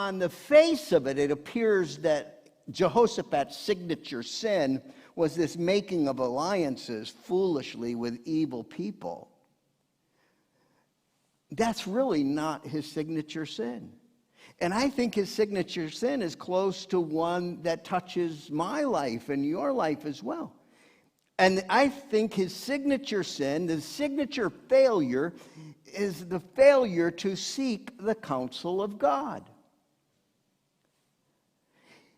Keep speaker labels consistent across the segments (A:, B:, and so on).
A: on the face of it, it appears that Jehoshaphat's signature sin was this making of alliances foolishly with evil people. That's really not his signature sin. And I think his signature sin is close to one that touches my life and your life as well. And I think his signature sin, the signature failure, is the failure to seek the counsel of God.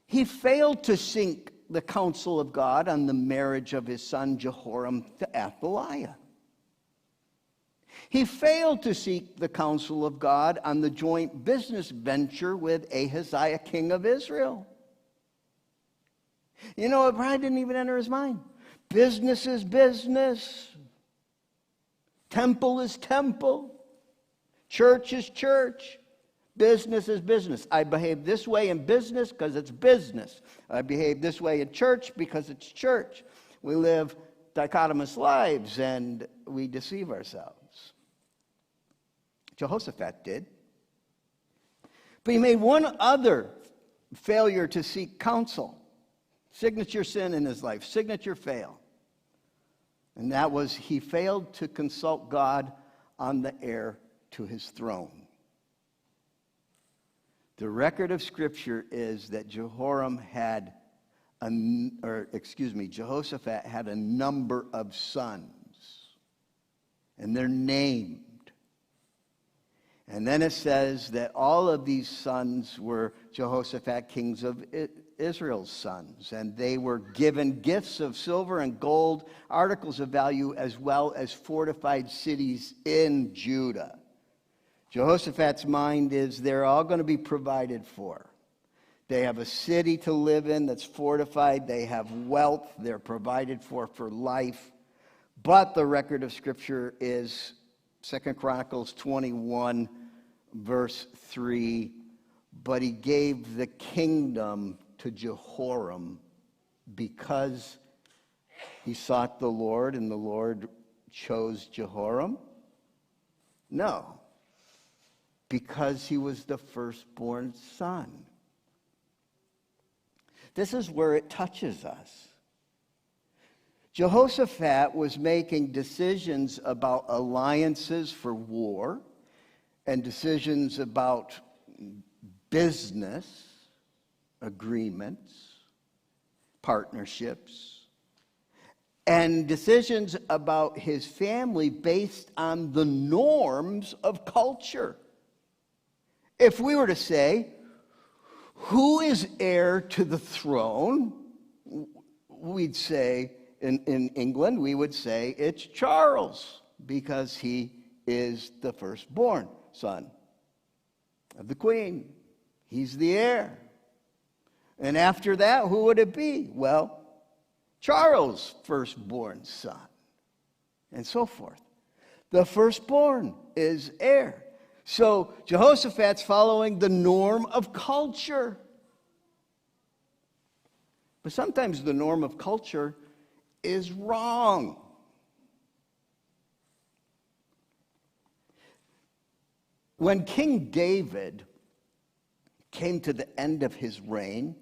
A: He failed to seek the counsel of God on the marriage of his son Jehoram to Athaliah. He failed to seek the counsel of God on the joint business venture with Ahaziah, king of Israel. You know, it probably didn't even enter his mind. Business is business. Temple is temple. Church is church. Business is business. I behave this way in business because it's business. I behave this way in church because it's church. We live dichotomous lives and we deceive ourselves. Jehoshaphat did. But he made one other failure to seek counsel. Signature sin in his life. Signature fail. And that was he failed to consult God on the heir to his throne. The record of Scripture is that Jehoshaphat had a number of sons. And they're named. And then it says that all of these sons were Jehoshaphat, kings of Israel's sons. And they were given gifts of silver and gold, articles of value, as well as fortified cities in Judah. Jehoshaphat's mind is they're all going to be provided for. They have a city to live in that's fortified. They have wealth. They're provided for life. But the record of Scripture is 2 Chronicles 21, verse 3. But he gave the kingdom to Jehoram because he sought the Lord and the Lord chose Jehoram? No. Because he was the firstborn son. This is where it touches us. Jehoshaphat was making decisions about alliances for war and decisions about business agreements, partnerships, and decisions about his family based on the norms of culture. If we were to say, who is heir to the throne? We'd say, in England, we would say it's Charles, because he is the firstborn son of the Queen. He's the heir. And after that, who would it be? Well, Charles' firstborn son, and so forth. The firstborn is heir. So Jehoshaphat's following the norm of culture. But sometimes the norm of culture is wrong. When King David came to the end of his reign,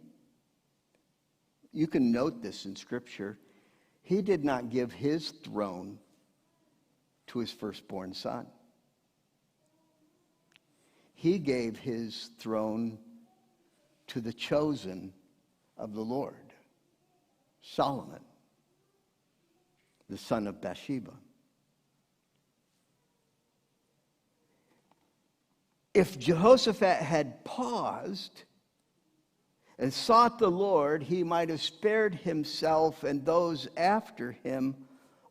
A: you can note this in Scripture, he did not give his throne to his firstborn son. He gave his throne to the chosen of the Lord, Solomon, the son of Bathsheba. If Jehoshaphat had paused and sought the Lord, he might have spared himself and those after him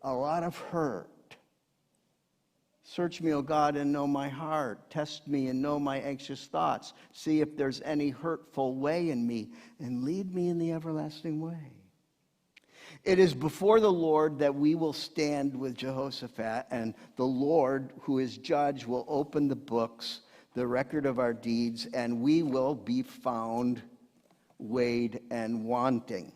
A: a lot of hurt. Search me, O God, and know my heart. Test me and know my anxious thoughts. See if there's any hurtful way in me, and lead me in the everlasting way. It is before the Lord that we will stand with Jehoshaphat, and the Lord, who is judge, will open the books, the record of our deeds, and we will be found weighed and wanting.